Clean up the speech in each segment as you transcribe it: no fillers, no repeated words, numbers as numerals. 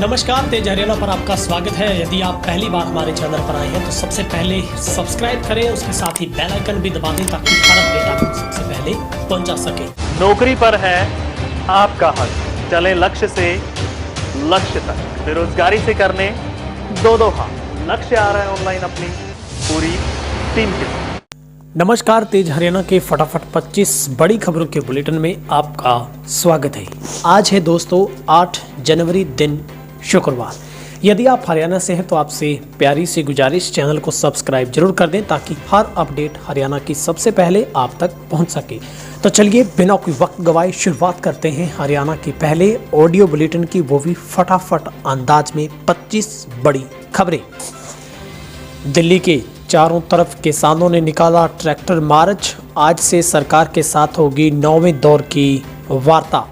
नमस्कार, तेज हरियाणा पर आपका स्वागत है। यदि आप पहली बार हमारे चैनल पर आए हैं तो सबसे पहले सब्सक्राइब करें, उसके साथ ही बेल आइकन भी दबा दें ताकि हर अपडेट आपको सबसे पहले पहुंचा सके। नौकरी पर है आपका हक, चले लक्ष्य से लक्ष्य तक, बेरोजगारी से करने दो हाथ। लक्ष्य आ रहा है ऑनलाइन अपनी पूरी टीम के साथ। नमस्कार, तेज हरियाणा के फटाफट 25 बड़ी खबरों के बुलेटिन में आपका स्वागत है। आज है दोस्तों 8 जनवरी, दिन शुक्रवार। यदि आप हरियाणा से हैं तो आपसे प्यारी सी गुजारिश, चैनल को सब्सक्राइब जरूर कर दें ताकि हर अपडेट हरियाणा की सबसे पहले आप तक पहुंच सके। तो चलिए बिना कोई वक्त गवाए शुरुआत करते हैं हरियाणा के पहले ऑडियो बुलेटिन की, वो भी फटाफट अंदाज में 25 बड़ी खबरें। दिल्ली के चारों तरफ किसानों ने निकाला ट्रैक्टर मार्च। आज से सरकार के साथ होगी 9वें दौर की वार्ता।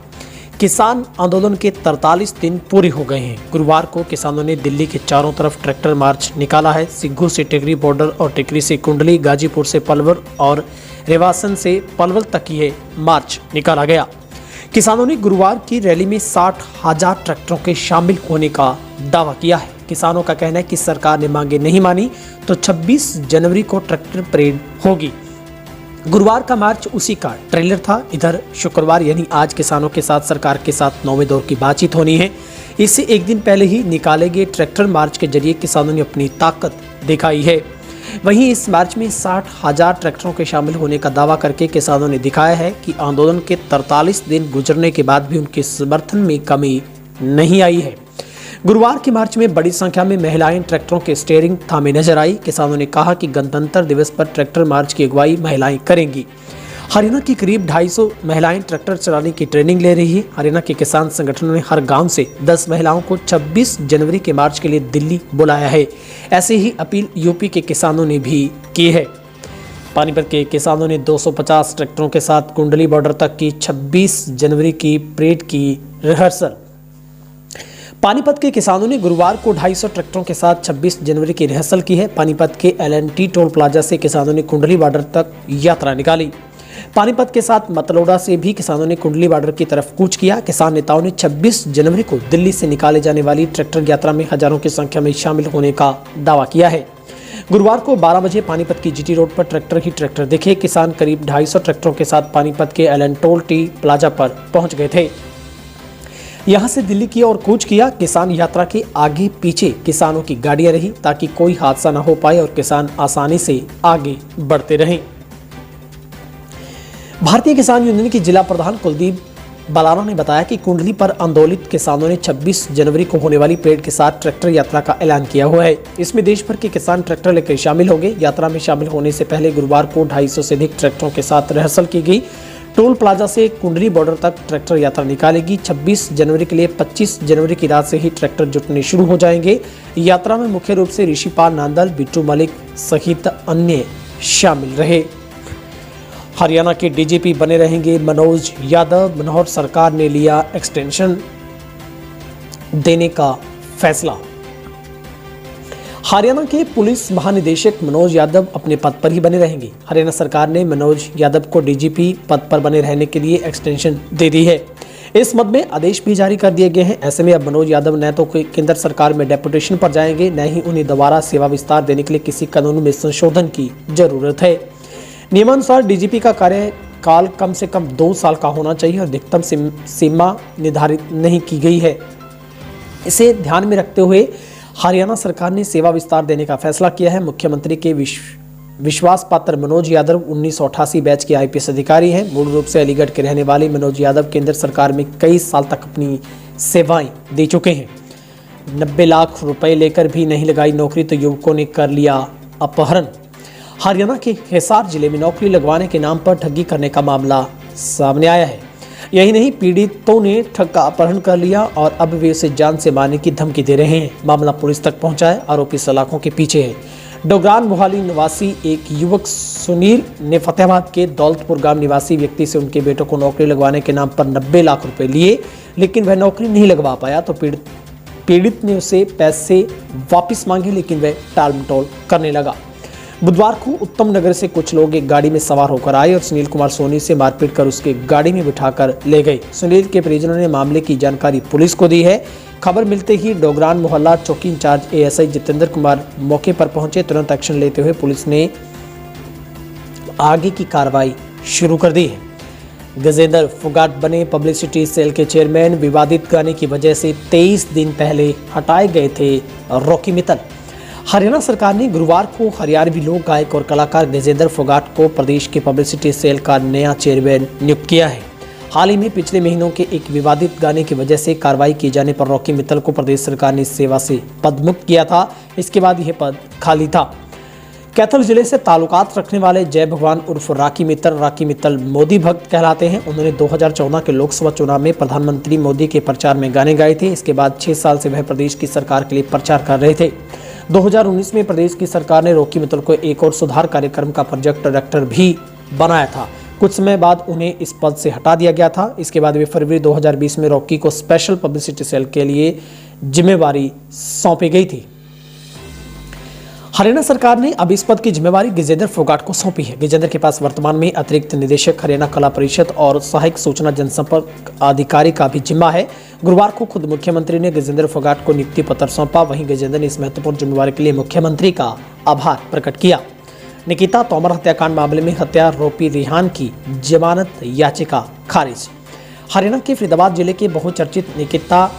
किसान आंदोलन के 43 दिन पूरे हो गए हैं। गुरुवार को किसानों ने दिल्ली के चारों तरफ ट्रैक्टर मार्च निकाला है। सिग्गू से टिकरी बॉर्डर और टिकरी से कुंडली, गाजीपुर से पलवल और रेवासन से पलवल तक ये मार्च निकाला गया। किसानों ने गुरुवार की रैली में 60,000 ट्रैक्टरों के शामिल होने का दावा किया है। किसानों का कहना है कि सरकार ने मांगे नहीं मानी तो 26 जनवरी को ट्रैक्टर परेड होगी। गुरुवार का मार्च उसी का ट्रेलर था। इधर शुक्रवार यानी आज किसानों के साथ सरकार के साथ 9वें दौर की बातचीत होनी है। इससे एक दिन पहले ही निकाले गए ट्रैक्टर मार्च के जरिए किसानों ने अपनी ताकत दिखाई है। वहीं इस मार्च में 60,000 ट्रैक्टरों के शामिल होने का दावा करके किसानों ने दिखाया है कि आंदोलन के 43 दिन गुजरने के बाद भी उनके समर्थन में कमी नहीं आई है। गुरुवार की मार्च में बड़ी संख्या में महिलाएं ट्रैक्टरों के स्टीयरिंग थामे नजर आई। किसानों ने कहा कि गणतंत्र दिवस पर ट्रैक्टर मार्च की अगुवाई महिलाएं करेंगी। हरियाणा की करीब 250 महिलाएं ट्रैक्टर चलाने की ट्रेनिंग ले रही है। हरियाणा के किसान संगठनों ने हर गांव से 10 महिलाओं को 26 जनवरी के मार्च के लिए दिल्ली बुलाया है। ऐसे ही अपील यूपी के किसानों ने भी की है। पानीपत के किसानों ने 250 ट्रैक्टरों के साथ कुंडली बॉर्डर तक की 26 जनवरी की परेड की रिहर्सल। पानीपत के किसानों ने गुरुवार को 250 ट्रैक्टरों के साथ 26 जनवरी की रिहर्सल की है। पानीपत के LNT टोल प्लाजा से किसानों ने कुंडली बॉर्डर तक यात्रा निकाली। पानीपत के साथ मतलोडा से भी किसानों ने कुंडली बॉर्डर की तरफ कूच किया। किसान नेताओं ने 26 जनवरी को दिल्ली से निकाले जाने वाली ट्रैक्टर यात्रा में हजारों की संख्या में शामिल होने का दावा किया है। गुरुवार को 12 बजे पानीपत की GT रोड पर ट्रैक्टर ही ट्रैक्टर दिखे। किसान करीब 250 ट्रैक्टरों के साथ पानीपत के LNT प्लाजा पर पहुंच गए थे। यहां से दिल्ली की ओर कूच किया। किसान यात्रा के आगे पीछे किसानों की गाड़ियां रही ताकि कोई हादसा न हो पाए और किसान आसानी से आगे बढ़ते रहें। भारतीय किसान यूनियन के जिला प्रधान कुलदीप बलाना ने बताया कि कुंडली पर आंदोलित किसानों ने 26 जनवरी को होने वाली परेड के साथ ट्रैक्टर यात्रा का ऐलान किया हुआ है। इसमें देश भर के किसान ट्रैक्टर लेकर शामिल होंगे। यात्रा में शामिल होने से पहले गुरुवार को 250 से अधिक ट्रैक्टरों के साथ रिहर्सल की गई। टोल प्लाजा से कुंडली बॉर्डर तक ट्रैक्टर यात्रा निकालेगी। 26 जनवरी के लिए 25 जनवरी की रात से ही ट्रैक्टर जुटने शुरू हो जाएंगे। यात्रा में मुख्य रूप से ऋषिपाल नांदल, बिट्टू मलिक सहित अन्य शामिल रहे। हरियाणा के DGP बने रहेंगे मनोज यादव। मनोहर सरकार ने लिया एक्सटेंशन देने का फैसला। हरियाणा के पुलिस महानिदेशक मनोज यादव अपने पद पर ही बने रहेंगे। हरियाणा सरकार ने मनोज यादव को DGP पद पर बने रहने के लिए एक्सटेंशन दे दी है। इस मद में आदेश भी जारी कर दिए गए हैं। ऐसे में अब मनोज यादव न तो केंद्र सरकार में डेपुटेशन पर जाएंगे, न ही उन्हें दोबारा सेवा विस्तार देने के लिए किसी कानून में संशोधन की जरूरत है। नियमानुसार DGP का कार्यकाल कम से कम 2 साल का होना चाहिए और अधिकतम सीमा निर्धारित नहीं की गई है। इसे ध्यान में रखते हुए हरियाणा सरकार ने सेवा विस्तार देने का फैसला किया है। मुख्यमंत्री के विश्वास पात्र मनोज यादव 1988 बैच के IPS अधिकारी हैं। मूल रूप से अलीगढ़ के रहने वाले मनोज यादव केंद्र सरकार में कई साल तक अपनी सेवाएं दे चुके हैं। 90 लाख रुपए लेकर भी नहीं लगाई नौकरी तो युवकों ने कर लिया अपहरण। हरियाणा के हिसार जिले में नौकरी लगवाने के नाम पर ठगी करने का मामला सामने आया है। यही नहीं, पीड़ितों ने ठग का अपहरण कर लिया और अब वे उसे जान से मारने की धमकी दे रहे हैं। मामला पुलिस तक पहुंचा है। आरोपी सलाखों के पीछे है। डोगरान मोहाली निवासी एक युवक सुनील ने फतेहाबाद के दौलतपुर गांव निवासी व्यक्ति से उनके बेटों को नौकरी लगवाने के नाम पर 90 लाख रुपए लिए, लेकिन वह नौकरी नहीं लगवा पाया तो पीड़ित ने उसे पैसे वापस मांगे, लेकिन वह टाल मटोल करने लगा। बुधवार को उत्तम नगर से कुछ लोग एक गाड़ी में सवार होकर आए और सुनील कुमार सोनी से मारपीट कर उसके गाड़ी में बिठाकर ले गए। सुनील के परिजनों ने मामले की जानकारी पुलिस को दी है। खबर मिलते ही डोगरान मोहल्ला चौकी इंचार्ज एएसआई जितेंद्र कुमार मौके पर पहुंचे। तुरंत एक्शन लेते हुए पुलिस ने आगे की कार्रवाई शुरू कर दी है। गजेंद्र फोगाट बने पब्लिसिटी सेल के चेयरमैन। विवादित गाने की वजह से 23 दिन पहले हटाए गए थे रॉकी मित्तल। हरियाणा सरकार ने गुरुवार को हरियाणवी लोक गायक और कलाकार गजेंद्र फोगाट को प्रदेश के पब्लिसिटी सेल का नया चेयरमैन नियुक्त किया है। हाल ही में पिछले महीनों के एक विवादित गाने की वजह से कार्रवाई किए जाने पर रॉकी मित्तल को प्रदेश सरकार ने इस सेवा से पदमुक्त किया था। इसके बाद यह पद खाली था। कैथल जिले से ताल्लुकात रखने वाले जय भगवान उर्फ राकी मित्तल मोदी भक्त कहलाते हैं। उन्होंने 2014 के लोकसभा चुनाव में प्रधानमंत्री मोदी के प्रचार में गाने गाए थे। इसके बाद 6 साल से वह प्रदेश की सरकार के लिए प्रचार कर रहे थे। 2019 में प्रदेश की सरकार ने रॉकी मित्तल को एक और सुधार कार्यक्रम का प्रोजेक्ट डायरेक्टर भी बनाया था। कुछ समय बाद उन्हें इस पद से हटा दिया गया था। इसके बाद वे फरवरी 2020 में रॉकी को स्पेशल पब्लिसिटी सेल के लिए जिम्मेवारी सौंपी गई थी। हरियाणा सरकार ने अब इस पद की जिम्मेवारी गजेंद्र फोगाट को सौंपी है। गजेंद्र के पास वर्तमान में अतिरिक्त निदेशक हरियाणा कला परिषद और सहायक सूचना जनसंपर्क अधिकारी का भी जिम्मा है। गुरुवार को खुद मुख्यमंत्री ने गजेंद्र फोगाट को नियुक्ति पत्र सौंपा। वहीं गजेंद्र ने इस महत्वपूर्ण जिम्मेवारी के लिए मुख्यमंत्री का आभार प्रकट किया। निकिता तोमर हत्याकांड मामले में हत्या आरोपी रेहान की जमानत याचिका खारिज। हरियाणा के फरीदाबाद जिले के बहुचर्चित निकिता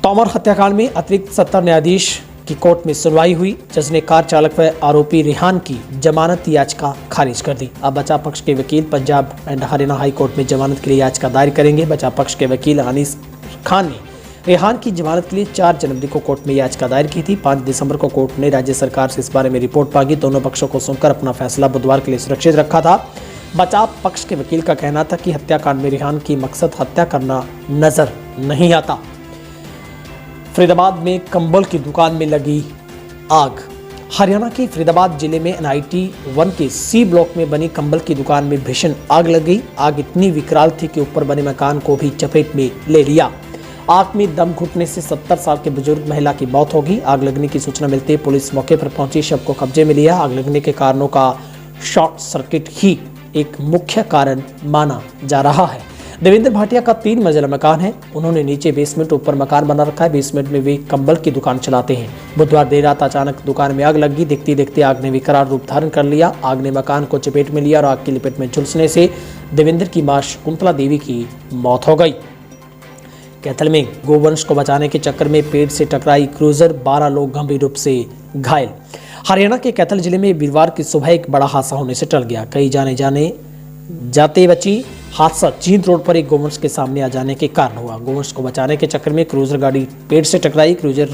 तोमर हत्याकांड में अतिरिक्त सत्र न्यायाधीश की कोर्ट में सुनवाई हुई। जज ने कार चालक व आरोपी रेहान की जमानत याचिका खारिज कर दी। अब बचाव पक्ष के वकील Punjab and Haryana high court में जमानत के लिए याचिका दायर करेंगे। बचाव पक्ष के वकील अनीस खान ने रेहान की जमानत के लिए 4 जनवरी को कोर्ट में याचिका दायर की थी। 5 दिसंबर को कोर्ट ने राज्य सरकार से इस बारे में रिपोर्ट मांगी। दोनों पक्षों को सुनकर अपना फैसला बुधवार के लिए सुरक्षित रखा था। बचाव पक्ष के वकील का कहना था कि हत्याकांड में रेहान की मकसद हत्या करना नजर नहीं आता। फरीदाबाद में कंबल की दुकान में लगी आग। हरियाणा के फरीदाबाद जिले में NIT 1 के C ब्लॉक में बनी कंबल की दुकान में भीषण आग लग गई। आग इतनी विकराल थी कि ऊपर बने मकान को भी चपेट में ले लिया। आग में दम घुटने से 70 साल के बुजुर्ग महिला की मौत हो गई। आग लगने की सूचना मिलते ही पुलिस मौके पर पहुंची, शव को कब्जे में लिया। आग लगने के कारणों का शॉर्ट सर्किट ही एक मुख्य कारण माना जा रहा है। देवेंद्र भाटिया का 3 मंजिला मकान है। उन्होंने नीचे बेसमेंट, ऊपर मकान बना रखा है। बेसमेंट में वे कंबल की दुकान चलाते हैं। बुधवार देर रात अचानक दुकान में आग लग गई। देखते देखते आग ने विकराल रूप धारण कर लिया। आग ने मकान को चपेट में लिया और आग की लपेट में झुलसने से देवेंद्र की मां शकुंतला देवी की मौत हो गई। कैथल में गोवंश को बचाने के चक्कर में पेड़ से टकराई क्रूजर, 12 लोग गंभीर रूप से घायल। हरियाणा के कैथल जिले में वीरवार की सुबह एक बड़ा हादसा होने से टल गया। कई जाते बची। हादसा जींद रोड पर एक गोवंश के सामने आ जाने के कारण हुआ। गोवंश को बचाने के चक्कर में क्रूजर गाड़ी पेड़ से टकराई। क्रूजर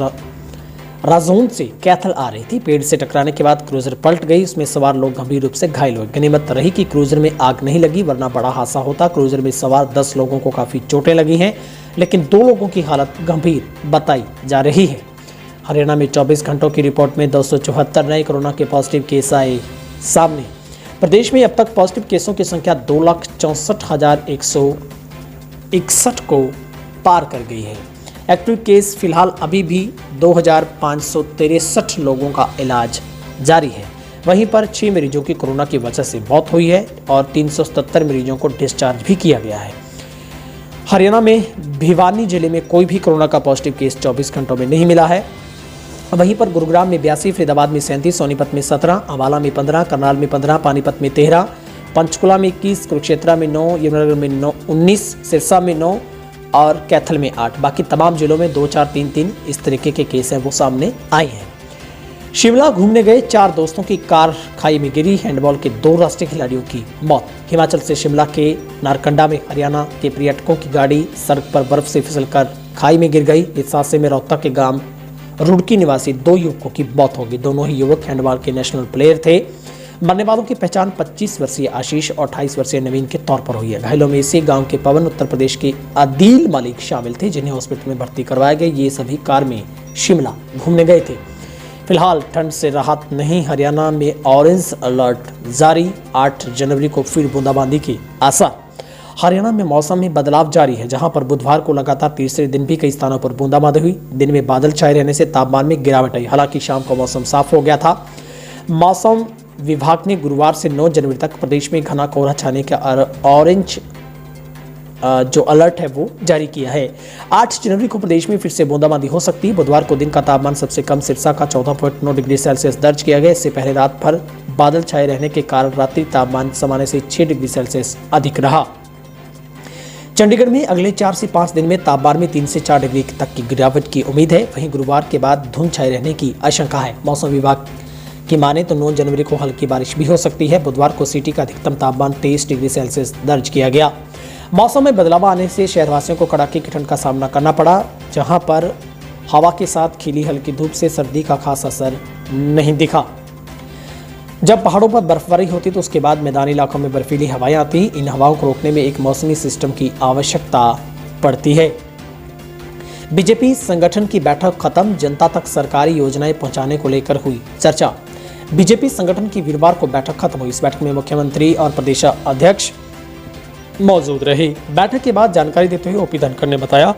राजौंद से कैथल आ रही थी। पेड़ से टकराने के बाद क्रूजर पलट गई। उसमें सवार लोग गंभीर रूप से घायल हुए। गनीमत रही कि क्रूजर में आग नहीं लगी, वरना बड़ा हादसा होता। क्रूजर में सवार 10 लोगों को काफी चोटें लगी हैं, लेकिन 2 लोगों की हालत गंभीर बताई जा रही है। हरियाणा में 24 घंटों की रिपोर्ट में 274 नए कोरोना के पॉजिटिव केस आए सामने। प्रदेश में अब तक पॉजिटिव केसों की संख्या 2,64,161 को पार कर गई है। एक्टिव केस फिलहाल अभी भी 2,563 लोगों का इलाज जारी है। वहीं पर 6 मरीजों की कोरोना की वजह से मौत हुई है और 377 मरीजों को डिस्चार्ज भी किया गया है। हरियाणा में भिवानी जिले में कोई भी कोरोना का पॉजिटिव केस 24 घंटों में नहीं मिला है। वहीं पर गुरुग्राम में 82, फरीदाबाद में 37, सोनीपत में 17, अम्बाला में 15, करनाल में 15, पानीपत में 13, पंचकुला में 21, कुरुक्षेत्र में 9, यमुनानगर में 19, सिरसा में 9 और कैथल में 8। बाकी तमाम जिलों में 2, 4, 3, 3 इस तरीके के केस हैं वो सामने आए हैं। शिमला घूमने गए 4 दोस्तों की कार खाई में गिरी। हैंडबॉल के 2 राष्ट्रीय खिलाड़ियों की मौत। हिमाचल से शिमला के नारकंडा में हरियाणा के पर्यटकों की गाड़ी सड़क पर बर्फ से फिसलकर खाई में गिर गई। इस हादसे में रोहतक के गांव रुड़की निवासी 2 युवकों की मौत हो गई। दोनों ही युवक हैंडबॉल के नेशनल प्लेयर थे। मरने वालों की पहचान 25 वर्षीय आशीष और 28 वर्षीय नवीन के तौर पर हुई है। घायलों में इसी गांव के पवन, उत्तर प्रदेश के आदिल मलिक शामिल थे, जिन्हें हॉस्पिटल में भर्ती करवाया गया। ये सभी कार में शिमला घूमने गए थे। फिलहाल ठंड से राहत नहीं। हरियाणा में ऑरेंज अलर्ट जारी। 8 जनवरी को फिर बूंदाबांदी की आसार। हरियाणा में मौसम में बदलाव जारी है, जहां पर बुधवार को लगातार तीसरे दिन भी कई स्थानों पर बूंदाबांदी हुई। दिन में बादल छाए रहने से तापमान में गिरावट आई। हालांकि शाम को मौसम साफ हो गया था। मौसम विभाग ने गुरुवार से 9 जनवरी तक प्रदेश में घना कोहरा छाने का ऑरेंज जो अलर्ट है वो जारी किया है। 8 जनवरी को प्रदेश में फिर से बूंदाबांदी हो सकती है। बुधवार को दिन का तापमान सबसे कम सिरसा का 14.9 डिग्री सेल्सियस दर्ज किया गया। इससे पहले रात भर बादल छाए रहने के कारण रात्रि तापमान सामान्य से 6 डिग्री सेल्सियस अधिक रहा। चंडीगढ़ में अगले 4 से 5 दिन में तापमान में 3 से 4 डिग्री तक की गिरावट की उम्मीद है। वहीं गुरुवार के बाद धुंध छाए रहने की आशंका है। मौसम विभाग की माने तो 9 जनवरी को हल्की बारिश भी हो सकती है। बुधवार को सिटी का अधिकतम तापमान 23 डिग्री सेल्सियस दर्ज किया गया। मौसम में बदलाव आने से शहरवासियों को कड़ाके की ठंड का सामना करना पड़ा, जहां पर हवा के साथ खिली हल्की धूप से सर्दी का खास असर नहीं दिखा। जब पहाड़ों पर बर्फबारी होती तो उसके बाद मैदानी इलाकों में बर्फीली हवाएं आती। इन हवाओं को रोकने में एक मौसमी सिस्टम की आवश्यकता पड़ती है। बीजेपी संगठन की बैठक खत्म, जनता तक सरकारी योजनाएं पहुंचाने को लेकर हुई चर्चा। बीजेपी संगठन की वीरवार को बैठक खत्म हुई। इस बैठक में मुख्यमंत्री और प्रदेश अध्यक्ष मौजूद रहे। बैठक के बाद जानकारी देते हुए ओपी धनखड़ ने बताया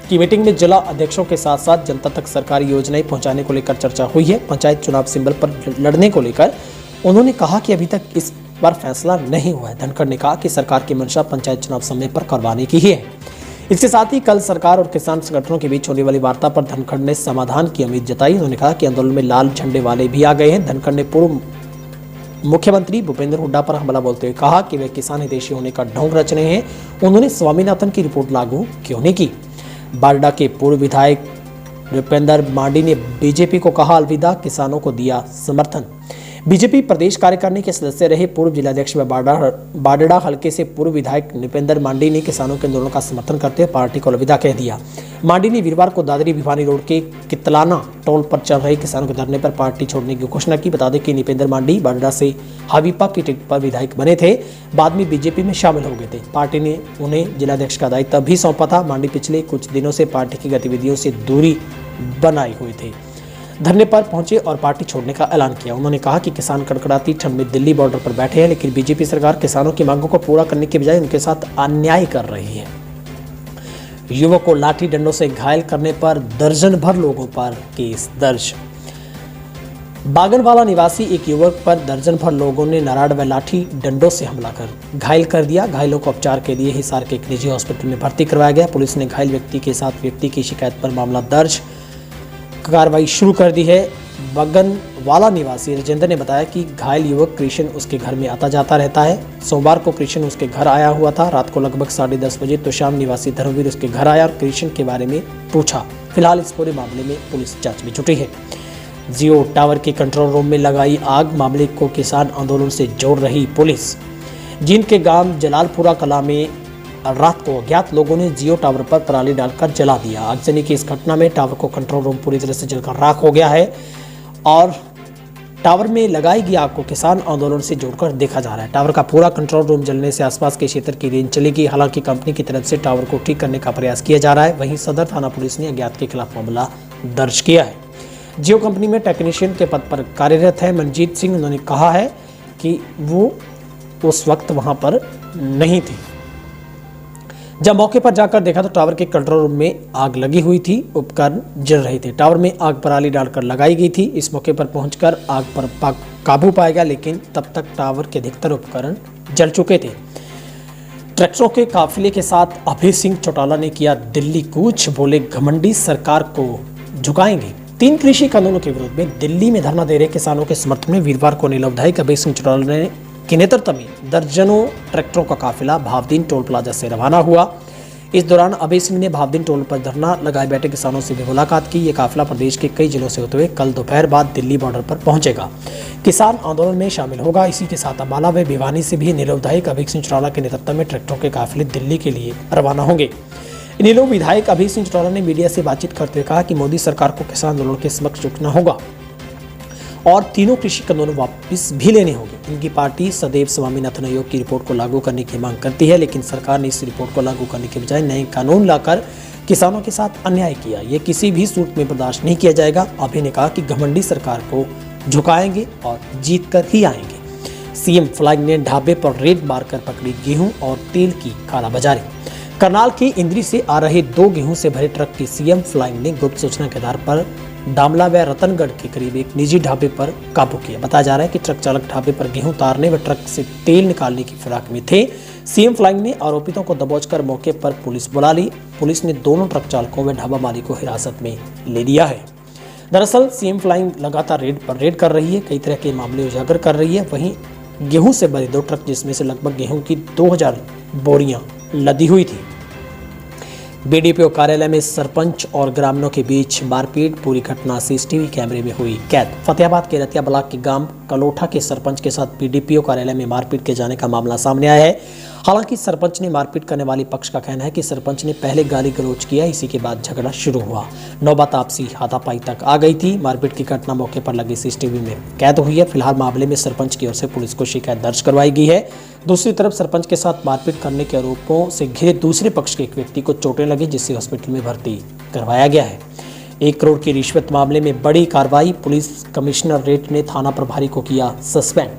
कि मीटिंग में जिला अध्यक्षों के साथ साथ जनता तक सरकारी योजनाएं पहुंचाने को लेकर चर्चा हुई है। पंचायत चुनाव सिंबल पर लड़ने को लेकर उन्होंने कहा कि अभी तक इस पर फैसला नहीं हुआ है। धनखड़ ने कहा कि सरकार की मंशा पंचायत चुनाव समय पर करवाने की ही है। इसके साथ ही कल सरकार और किसान संगठनों के बीच होने वाली वार्ता पर धनखड़ ने समाधान की उम्मीद जताई। उन्होंने कहा कि आंदोलन में लाल झंडे वाले भी आ गए हैं। धनखड़ ने पूर्व मुख्यमंत्री भूपेंद्र हुड्डा पर हमला बोलते हुए कहा कि वे किसान हितैषी होने का ढोंग रच रहे हैं। उन्होंने स्वामीनाथन की रिपोर्ट लागू क्यों नहीं की। बारडा के पूर्व विधायक रुपेंद्र मांडी ने बीजेपी को कहा अलविदा, किसानों को दिया समर्थन। बीजेपी प्रदेश कार्यकारिणी के सदस्य रहे पूर्व जिलाध्यक्ष व बारडा हल्के से पूर्व विधायक नृपेंद्र मांडी ने किसानों के आंदोलन का समर्थन करते हुए पार्टी को अलविदा कह दिया। मांडी ने वीरवार को दादरी भिवानी रोड के कितलाना टोल पर चल रहे किसानों के धरने पर पार्टी छोड़ने की घोषणा की। बता दें कि नृपेंद्र मांडी बारडा से हवीपा की टिकट पर विधायक बने थे, बाद में बीजेपी में शामिल हो गए थे। पार्टी ने उन्हें जिलाध्यक्ष का दायित्व भी सौंपा था। मांडी पिछले कुछ दिनों से पार्टी की गतिविधियों से दूरी बनाए हुए थे। धरने पर पहुंचे और पार्टी छोड़ने का ऐलान किया। उन्होंने कहा कि किसान कड़कड़ाती ठंड में दिल्ली बॉर्डर पर बैठे हैं, लेकिन बीजेपी सरकार किसानों की मांगों को पूरा करने के बजाय उनके साथ अन्याय कर रही है। युवक को लाठी डंडों से घायल करने पर दर्जन भर लोगों पर केस दर्ज। बागनवाला निवासी एक युवक पर दर्जन भर लोगों ने नाराड़ व लाठी डंडों से हमला कर घायल कर दिया। घायलों को उपचार के लिए हिसार के एक निजी हॉस्पिटल में भर्ती करवाया गया। पुलिस ने घायल व्यक्ति के साथ व्यक्ति की शिकायत पर मामला दर्ज कार्रवाई शुरू कर दी है। बगनवाला निवासी राजेंद्र ने बताया कि घायल युवक कृष्ण उसके घर में आता जाता रहता है। सोमवार को कृष्ण उसके घर आया हुआ था। रात को लगभग 10:30 बजे तुशाम निवासी धर्मवीर उसके घर आया और कृष्ण के बारे में पूछा। फिलहाल इस पूरे मामले में पुलिस जांच में जुटी है। जियो टावर के कंट्रोल रूम में लगाई आग, मामले को किसान आंदोलन से जोड़ रही पुलिस। जींद के गांव जलालपुरा कला में रात को अज्ञात लोगों ने जियो टावर पर पराली डालकर जला दिया। आगजनी की इस घटना में टावर को कंट्रोल रूम पूरी तरह से जलकर राख हो गया है और टावर में लगाई गई आग को किसान आंदोलन से जोड़कर देखा जा रहा है। टावर का पूरा कंट्रोल रूम जलने से आसपास के क्षेत्र की रेंज चली गई। हालांकि कंपनी की तरफ से टावर को ठीक करने का प्रयास किया जा रहा है। वहीं सदर थाना पुलिस ने अज्ञात के खिलाफ मामला दर्ज किया है। जियो कंपनी में टेक्नीशियन के पद पर कार्यरत है मनजीत सिंह। उन्होंने कहा है कि वो उस वक्त वहां पर नहीं थे। जब मौके पर जाकर देखा तो टावर के कंट्रोल रूम में आग लगी हुई थी, उपकरण जल रहे थे। टावर में आग पराली डालकर लगाई गई थी। इस मौके पर पहुंचकर आग पर काबू पाया गया, लेकिन तब तक टावर के अधिकतर उपकरण जल चुके थे। ट्रैक्टरों के काफिले के साथ अभय सिंह चौटाला ने किया दिल्ली कूच, बोले घमंडी सरकार को झुकाएंगे। 3 कृषि कानूनों के विरोध में दिल्ली में धरना दे रहे किसानों के समर्थन में वीरवार को नीलम विधायक अभय सिंह चौटाला के नेतृत्व में दर्जनों ट्रैक्टरों का काफिला भावदीन टोल प्लाजा से रवाना हुआ। इस दौरान अभय सिंह ने भावदीन टोल पर धरना लगाए बैठे किसानों से भी मुलाकात की। ये काफिला प्रदेश के कई जिलों से होते हुए कल दोपहर बाद दिल्ली बॉर्डर पर पहुंचेगा। किसान आंदोलन में शामिल होगा। इसी के साथ अम्बाला व भिवानी से भी नीलम विधायक अभय सिंह चौटाला के नेतृत्व में ट्रैक्टरों के काफिले दिल्ली के लिए रवाना होंगे। नीलम विधायक अभय सिंह चौटाला ने मीडिया से बातचीत करते हुए कहा कि मोदी सरकार को किसान आंदोलन के समक्ष झुकना होगा और तीनों कृषि कानून वापस भी लेने होंगे। इनकी पार्टी सदैव स्वामीनाथन आयोग की रिपोर्ट को लागू करने की मांग करती है, लेकिन सरकार ने इस रिपोर्ट को लागू करने के बजाय नए कानून लाकर किसानों के साथ अन्याय किया। ये किसी भी सूरत में बर्दाश्त नहीं किया जाएगा। अभय ने कहा कि घमंडी सरकार को झुकाएंगे और जीत कर ही आएंगे। सीएम फ्लाइंग ने ढाबे पर रेड मारकर पकड़ी गेहूं और तेल की कालाबाजारी। करनाल के इंद्री से आ रहे 2 गेहूं से भरे ट्रक की सीएम फ्लाइंग ने गुप्त सूचना के आधार पर दामला व रतनगढ़ के करीब एक निजी ढाबे पर काबू किया। बताया जा रहा है कि ट्रक चालक ढाबे पर गेहूं उतारने व ट्रक से तेल निकालने की फिराक में थे। सीएम फ्लाइंग ने आरोपितों को दबोचकर मौके पर पुलिस बुला ली। पुलिस ने दोनों ट्रक चालकों व ढाबा मालिक को हिरासत में ले लिया है। दरअसल सीएम फ्लाइंग लगातार रेड कर रही है, कई तरह के मामले उजागर कर रही है। वहीं गेहूं से भरे 2 ट्रक जिसमें से लगभग गेहूं की 2000 बोरियां लदी हुई थी। बीडीपीओ कार्यालय में सरपंच और ग्रामीणों के बीच मारपीट, पूरी घटना सीसीटीवी कैमरे में हुई कैद। फतेहाबाद के रतिया ब्लॉक के गांव कलोठा के सरपंच के साथ बीडीपीओ कार्यालय में मारपीट के जाने का मामला सामने आया है। हालांकि सरपंच ने मारपीट करने वाली पक्ष का कहना है कि सरपंच ने पहले गाली गलौज किया, इसी के बाद झगड़ा शुरू हुआ। नौबत आपसी हाथापाई तक आ गई थी। मारपीट की घटना मौके पर लगी सीसीटीवी में कैद हुई है। फिलहाल मामले में सरपंच की ओर से पुलिस को शिकायत दर्ज करवाई गई है। दूसरी तरफ सरपंच के साथ मारपीट करने के आरोपों से घिरे दूसरे पक्ष के एक व्यक्ति को चोटें लगी, जिसे हॉस्पिटल में भर्ती करवाया गया है। 1 करोड़ की रिश्वत मामले में बड़ी कार्रवाई। पुलिस कमिश्नरेट ने थाना प्रभारी को किया सस्पेंड।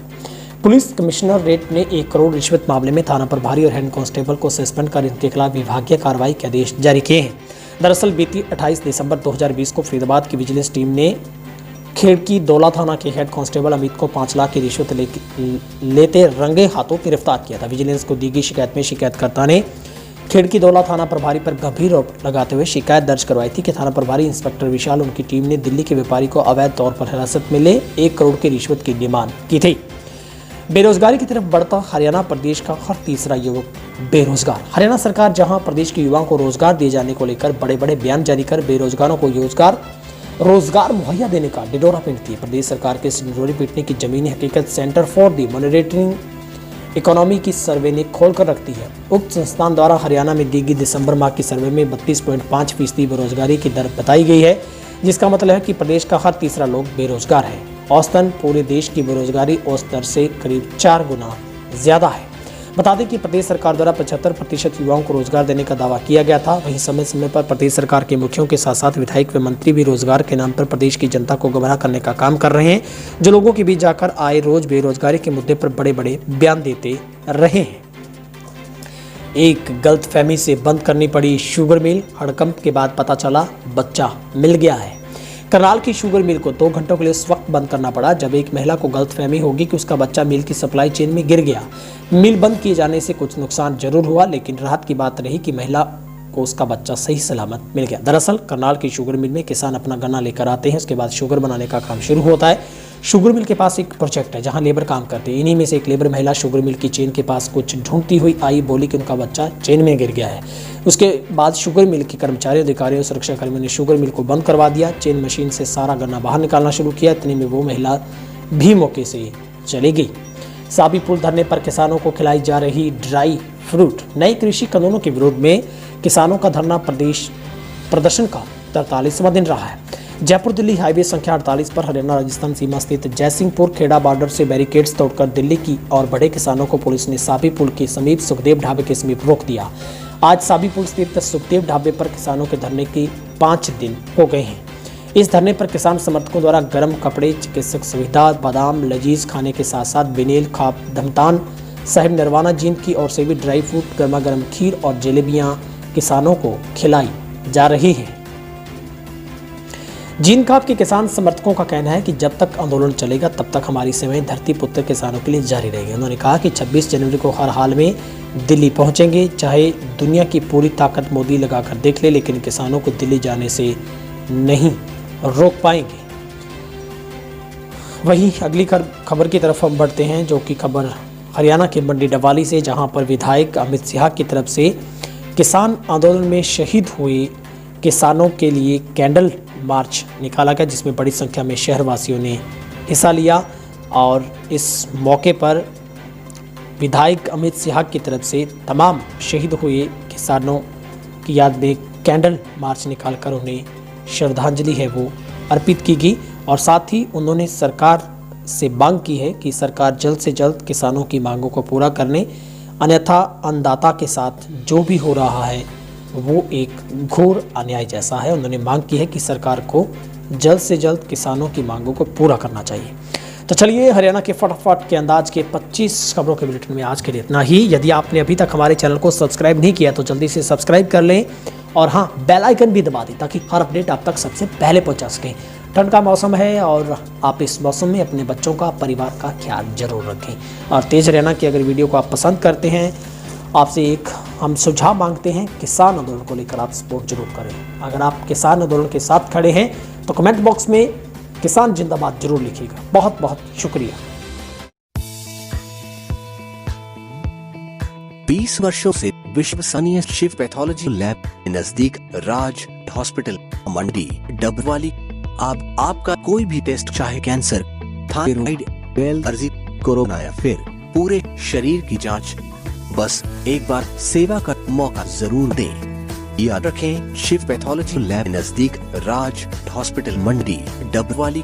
पुलिस कमिश्नरेट ने 1 करोड़ रिश्वत मामले में थाना प्रभारी और हेड कांस्टेबल को सस्पेंड कर इनके खिलाफ विभागीय कार्रवाई के आदेश जारी किए हैं। दरअसल बीती 28 दिसंबर 2020 को फरीदाबाद की विजिलेंस टीम ने खेड़की दौला थाना के हेड कांस्टेबल अमित को 5 लाख की रिश्वत लेते रंगे हाथों गिरफ्तार किया था। विजिलेंस को दी गई शिकायत में शिकायतकर्ता ने खेड़की दौला थाना प्रभारी पर गंभीर आरोप लगाते हुए शिकायत दर्ज करवाई थी कि थाना प्रभारी इंस्पेक्टर विशाल उनकी टीम ने दिल्ली के व्यापारी को अवैध तौर पर हिरासत में ले 1 करोड़ की रिश्वत की डिमांड की थी। बेरोजगारी की तरफ बढ़ता हरियाणा, प्रदेश का हर तीसरा युवक बेरोजगार। हरियाणा सरकार जहां प्रदेश के युवाओं को रोजगार दिए जाने को लेकर बड़े बड़े बयान जारी कर बेरोजगारों को रोजगार मुहैया देने का डिडोरा पीटती है। प्रदेश सरकार के इस डिडोरे पीटने की जमीनी हकीकत centre for the monitoring economy की सर्वे ने खोल कर रखती है। उक्त संस्थान द्वारा हरियाणा में दी गई दिसंबर माह की सर्वे में 32.5% बेरोजगारी की दर बताई गई है, जिसका मतलब है कि प्रदेश का हर तीसरा लोग बेरोजगार है। औसतन पूरे देश की बेरोजगारी औसत दर से करीब 4 गुना ज्यादा है। बता दें कि प्रदेश सरकार द्वारा 75% युवाओं को रोजगार देने का दावा किया गया था। वहीं समय समय पर प्रदेश सरकार के मुखियों के साथ साथ विधायक व मंत्री भी रोजगार के नाम पर प्रदेश की जनता को गुमराह करने का काम कर रहे हैं, जो लोगों के बीच जाकर आए रोज बेरोजगारी के मुद्दे पर बड़े बड़े बयान देते रहे हैं। एक गलतफहमी से बंद करनी पड़ी शुगर मिल। हड़कंप के बाद पता चला बच्चा मिल गया है। करनाल की शुगर मिल को 2 घंटों के लिए उस वक्त बंद करना पड़ा जब एक महिला को गलतफहमी होगी कि उसका बच्चा मिल की सप्लाई चेन में गिर गया। मिल बंद किए जाने से कुछ नुकसान जरूर हुआ, लेकिन राहत की बात रही कि महिला को उसका बच्चा सही सलामत मिल गया। दरअसल करनाल की शुगर मिल में किसान अपना गन्ना लेकर आते हैं, उसके बाद शुगर बनाने का काम शुरू होता है। शुगर मिल के पास एक प्रोजेक्ट है जहां लेबर काम करते हैं। इन्हीं में से एक लेबर महिला शुगर मिल की चेन के पास कुछ ढूंढती हुई आई, बोली कि उनका बच्चा चेन में गिर गया है। उसके बाद शुगर मिल के कर्मचारियों, अधिकारियों, सुरक्षा कर्मियों ने शुगर मिल को बंद करवा दिया। चेन मशीन से सारा गन्ना बाहर निकालना शुरू किया। इतने में वो महिला भी मौके से चली गई। साबी पुल धरने पर किसानों को खिलाई जा रही ड्राई फ्रूट। नए कृषि कानूनों के विरोध में किसानों का धरना प्रदर्शन का 43वां दिन रहा है। जयपुर दिल्ली हाईवे संख्या 48 पर हरियाणा राजस्थान सीमा स्थित जयसिंहपुर खेड़ा बॉर्डर से बैरिकेड्स तोड़कर दिल्ली की और बढ़े किसानों को पुलिस ने साबी पुल के समीप सुखदेव ढाबे के समीप रोक दिया। आज साबी पुल स्थित सुखदेव ढाबे पर किसानों के धरने के 5 दिन हो गए हैं। इस धरने पर किसान समर्थकों द्वारा गर्म कपड़े, चिकित्सक सुविधा, बादाम लजीज खाने के साथ साथ बिनेल, खाप, धमतान, साहिब नरवाना जीन की और सेवी ड्राई फ्रूट, गर्मा गर्म खीर और जलेबियां किसानों को खिलाई जा रही है। जीन खाप के किसान समर्थकों का कहना है कि जब तक आंदोलन चलेगा तब तक हमारी सेवाएं धरती पुत्र किसानों के लिए जारी रहेगी। उन्होंने कहा कि 26 जनवरी को हर हाल में दिल्ली पहुंचेंगे, चाहे दुनिया की पूरी ताकत मोदी लगाकर देख ले, लेकिन किसानों को दिल्ली जाने से नहीं रोक पाएंगे। वहीं अगली खबर की तरफ हम बढ़ते हैं, जो कि खबर हरियाणा के मंडी डवाली से, जहां पर विधायक अमित सिंह की तरफ से किसान आंदोलन में शहीद हुए किसानों के लिए कैंडल मार्च निकाला गया, जिसमें बड़ी संख्या में शहरवासियों ने हिस्सा लिया। और इस मौके पर विधायक अमित सिंह की तरफ से तमाम शहीद हुए किसानों की याद में कैंडल मार्च निकालकर उन्हें श्रद्धांजलि है वो अर्पित की गई। और साथ ही उन्होंने सरकार से मांग की है कि सरकार जल्द से जल्द किसानों की मांगों को पूरा करने, अन्यथा अन्नदाता के साथ जो भी हो रहा है वो एक घोर अन्याय जैसा है। उन्होंने मांग की है कि सरकार को जल्द से जल्द किसानों की मांगों को पूरा करना चाहिए। तो चलिए, हरियाणा के फटाफट के अंदाज के 25 खबरों के बुलेटिन में आज के लिए इतना ही। यदि आपने अभी तक हमारे चैनल को सब्सक्राइब नहीं किया तो जल्दी से सब्सक्राइब कर लें और हाँ, बेल आइकन भी दबा दें ताकि हर अपडेट आप तक सबसे पहले पहुंचा सकें। ठंड का मौसम है और आप इस मौसम में अपने बच्चों का, परिवार का ख्याल जरूर रखें। और तेज रहना की अगर वीडियो को आप पसंद करते हैं, आपसे एक हम सुझाव मांगते हैं, किसान आंदोलन को लेकर आप सपोर्ट जरूर करें। अगर आप किसान आंदोलन के साथ खड़े हैं तो कमेंट बॉक्स में किसान जिंदाबाद जरूर लिखिएगा। बहुत बहुत शुक्रिया। 20 वर्षों से विश्वसनीय शिव पैथोलॉजी लैब नजदीक राज हॉस्पिटल मंडी डबवाली। आपका कोई भी टेस्ट, चाहे कैंसर, थायराइड, एलर्जी, कोरोना या फिर पूरे शरीर की जांच, बस एक बार सेवा का मौका जरूर दें। याद रखें, शिव पैथोलॉजी लैब नजदीक राज हॉस्पिटल मंडी डबवाली।